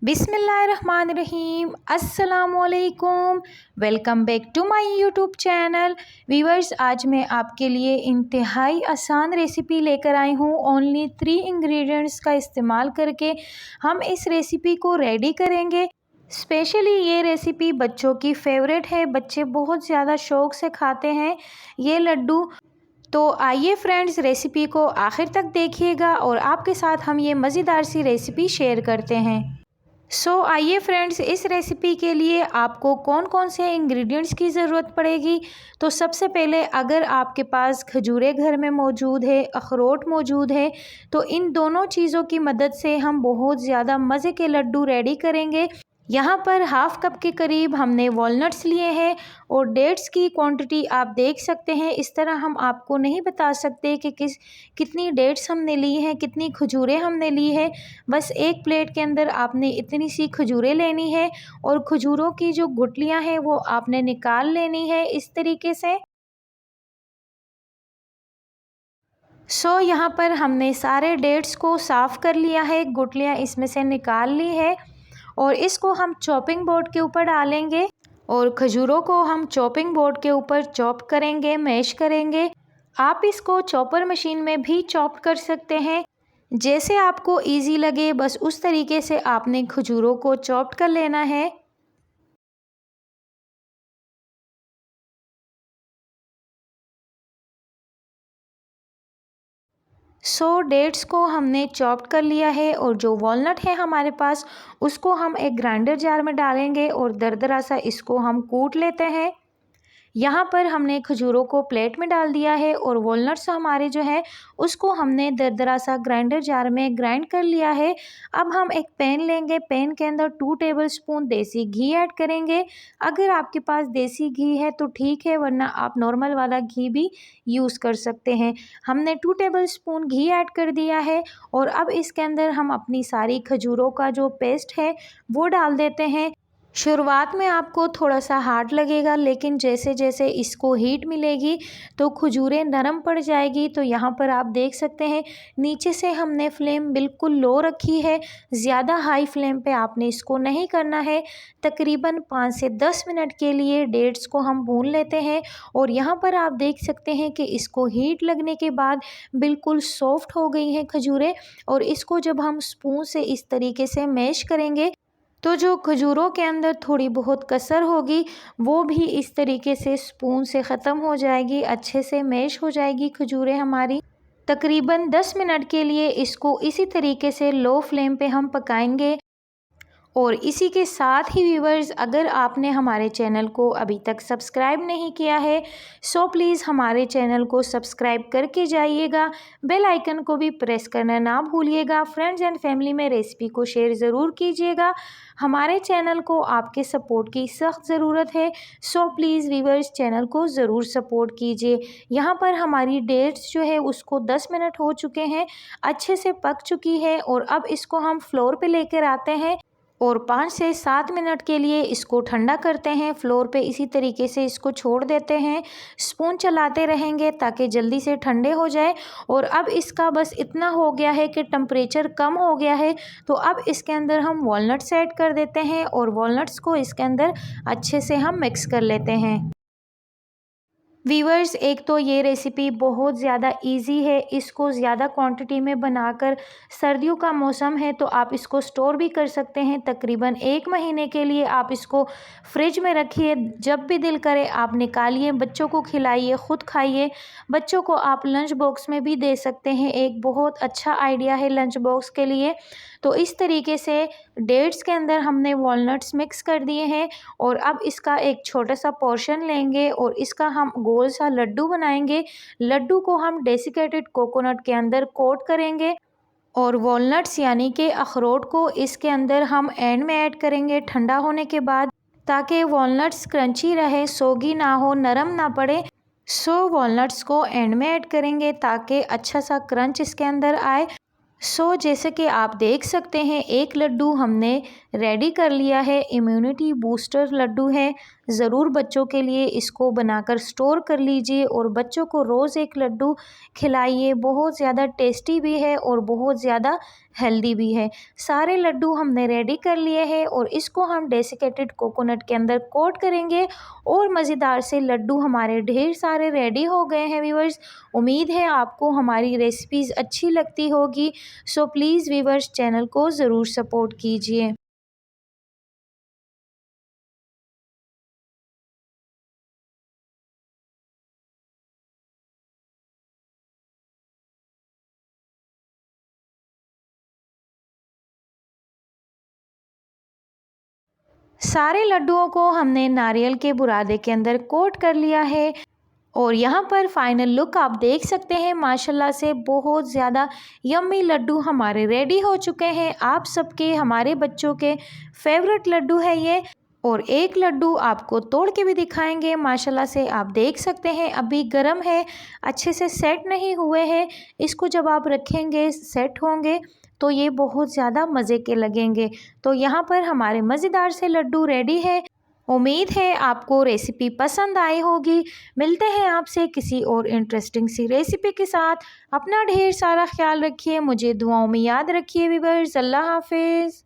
बिस्मिल्लाहिर्रहमानिर्रहीम अस्सलामुअलैकुम। Welcome back to my YouTube channel. Viewers, आज मैं आपके लिए इंतहाई आसान रेसिपी लेकर आई हूँ। ओनली 3 इंग्रेडिएंट्स का इस्तेमाल करके हम इस रेसिपी को रेडी करेंगे। स्पेशली ये रेसिपी बच्चों की फेवरेट है, बच्चे बहुत ज़्यादा शौक़ से खाते हैं ये लड्डू। तो आइए फ्रेंड्स, रेसिपी को आखिर तक देखिएगा और आपके साथ हम ये मज़ेदार सी रेसिपी शेयर करते हैं। आइए फ्रेंड्स, इस रेसिपी के लिए आपको कौन कौन से इंग्रेडिएंट्स की ज़रूरत पड़ेगी। तो सबसे पहले, अगर आपके पास खजूरें घर में मौजूद है, अखरोट मौजूद है, तो इन दोनों चीज़ों की मदद से हम बहुत ज़्यादा मज़े के लड्डू रेडी करेंगे। यहाँ पर हाफ़ कप के करीब हमने वॉलनट्स लिए हैं और डेट्स की क्वांटिटी आप देख सकते हैं। इस तरह हम आपको नहीं बता सकते कि कितनी डेट्स हमने ली हैं, कितनी खजूरें हमने ली है। बस एक प्लेट के अंदर आपने इतनी सी खजूरें लेनी है और खजूरों की जो गुठलियाँ हैं वो आपने निकाल लेनी है इस तरीके से। यहाँ पर हमने सारे डेट्स को साफ़ कर लिया है, गुठलियाँ इसमें से निकाल ली है और इसको हम चॉपिंग बोर्ड के ऊपर डालेंगे और खजूरों को हम चॉपिंग बोर्ड के ऊपर चॉप करेंगे, मैश करेंगे। आप इसको चॉपर मशीन में भी चॉप कर सकते हैं, जैसे आपको इजी लगे बस उस तरीके से आपने खजूरों को चॉप कर लेना है। डेट्स को हमने चॉप्ड कर लिया है और जो वॉलनट है हमारे पास, उसको हम एक ग्राइंडर जार में डालेंगे और दरदरा सा इसको हम कूट लेते हैं। यहाँ पर हमने खजूरों को प्लेट में डाल दिया है और वॉलनट्स हमारे जो है उसको हमने दरदरा सा ग्राइंडर जार में ग्राइंड कर लिया है। अब हम एक पैन लेंगे, पैन के अंदर 2 टेबलस्पून देसी घी ऐड करेंगे। अगर आपके पास देसी घी है तो ठीक है, वरना आप नॉर्मल वाला घी भी यूज़ कर सकते हैं। हमने 2 टेबलस्पून घी ऐड कर दिया है और अब इसके अंदर हम अपनी सारी खजूरों का जो पेस्ट है वो डाल देते हैं। शुरुआत में आपको थोड़ा सा हार्ड लगेगा, लेकिन जैसे जैसे इसको हीट मिलेगी तो खजूरें नरम पड़ जाएगी। तो यहाँ पर आप देख सकते हैं नीचे से हमने फ्लेम बिल्कुल लो रखी है, ज़्यादा हाई फ्लेम पे आपने इसको नहीं करना है। तकरीबन 5 से 10 मिनट के लिए डेट्स को हम भून लेते हैं और यहाँ पर आप देख सकते हैं कि इसको हीट लगने के बाद बिल्कुल सॉफ्ट हो गई हैं खजूरें। और इसको जब हम स्पून से इस तरीके से मैश करेंगे तो जो खजूरों के अंदर थोड़ी बहुत कसर होगी वो भी इस तरीके से स्पून से ख़त्म हो जाएगी, अच्छे से मैश हो जाएगी खजूरें हमारी। तकरीबन 10 मिनट के लिए इसको इसी तरीके से लो फ्लेम पे हम पकाएंगे। और इसी के साथ ही व्यूवर्स, अगर आपने हमारे चैनल को अभी तक सब्सक्राइब नहीं किया है प्लीज़ हमारे चैनल को सब्सक्राइब करके जाइएगा। बेल आइकन को भी प्रेस करना ना भूलिएगा। फ्रेंड्स एंड फैमिली में रेसिपी को शेयर ज़रूर कीजिएगा। हमारे चैनल को आपके सपोर्ट की सख्त ज़रूरत है। प्लीज़ व्यूवर्स, चैनल को ज़रूर सपोर्ट कीजिए। यहाँ पर हमारी डेट्स जो है उसको 10 मिनट हो चुके हैं, अच्छे से पक चुकी है और अब इसको हम फ्लोर पे लेकर आते हैं और 5 से 7 मिनट के लिए इसको ठंडा करते हैं। फ्लोर पे इसी तरीके से इसको छोड़ देते हैं, स्पून चलाते रहेंगे ताकि जल्दी से ठंडे हो जाए। और अब इसका बस इतना हो गया है कि टेम्परेचर कम हो गया है, तो अब इसके अंदर हम वॉलनट्स ऐड कर देते हैं और वॉलनट्स को इसके अंदर अच्छे से हम मिक्स कर लेते हैं। वीवर्स, एक तो ये रेसिपी बहुत ज़्यादा इजी है, इसको ज़्यादा क्वांटिटी में बनाकर, सर्दियों का मौसम है तो आप इसको स्टोर भी कर सकते हैं। तकरीबन 1 महीने के लिए आप इसको फ्रिज में रखिए, जब भी दिल करे आप निकालिए, बच्चों को खिलाइए, ख़ुद खाइए। बच्चों को आप लंच बॉक्स में भी दे सकते हैं, एक बहुत अच्छा आइडिया है लंच बॉक्स के लिए। तो इस तरीके से डेट्स के अंदर हमने वॉलनट्स मिक्स कर दिए हैं और अब इसका एक छोटा सा पोर्शन लेंगे और इसका हम गोल सा लड्डू बनाएंगे। लड्डू को हम डेसिकेटेड कोकोनट के अंदर कोट करेंगे और वॉलनट्स यानी कि अखरोट को इसके अंदर हम एंड में ऐड करेंगे ठंडा होने के बाद, ताकि वॉलनट्स क्रंची रहे, सोगी ना हो, नरम ना पड़े। वॉलनट्स को एंड में ऐड करेंगे ताकि अच्छा सा क्रंच इसके अंदर आए। जैसे कि आप देख सकते हैं एक लड्डू हमने रेडी कर लिया है। इम्यूनिटी बूस्टर लड्डू है, ज़रूर बच्चों के लिए इसको बनाकर स्टोर कर लीजिए और बच्चों को रोज़ एक लड्डू खिलाइए। बहुत ज़्यादा टेस्टी भी है और बहुत ज़्यादा हेल्दी भी है। सारे लड्डू हमने रेडी कर लिए हैं और इसको हम डेसिकेटेड कोकोनट के अंदर कोट करेंगे और मज़ेदार से लड्डू हमारे ढेर सारे रेडी हो गए हैं व्यूअर्स। उम्मीद है आपको हमारी रेसिपीज़ अच्छी लगती होगी। सो प्लीज़ व्यूअर्स चैनल को ज़रूर सपोर्ट कीजिए। सारे लड्डुओं को हमने नारियल के बुरादे के अंदर कोट कर लिया है और यहाँ पर फाइनल लुक आप देख सकते हैं। माशाल्लाह से बहुत ज़्यादा यम्मी लड्डू हमारे रेडी हो चुके हैं। आप सबके, हमारे बच्चों के फेवरेट लड्डू है ये। और एक लड्डू आपको तोड़ के भी दिखाएंगे। माशाल्लाह से आप देख सकते हैं अभी गर्म है, अच्छे से सेट नहीं हुए हैं। इसको जब आप रखेंगे, सेट होंगे तो ये बहुत ज़्यादा मज़े के लगेंगे। तो यहाँ पर हमारे मज़ेदार से लड्डू रेडी है। उम्मीद है आपको रेसिपी पसंद आई होगी। मिलते हैं आपसे किसी और इंटरेस्टिंग सी रेसिपी के साथ। अपना ढेर सारा ख्याल रखिए, मुझे दुआओं में याद रखिए व्यूअर्स। अल्लाह हाफिज़।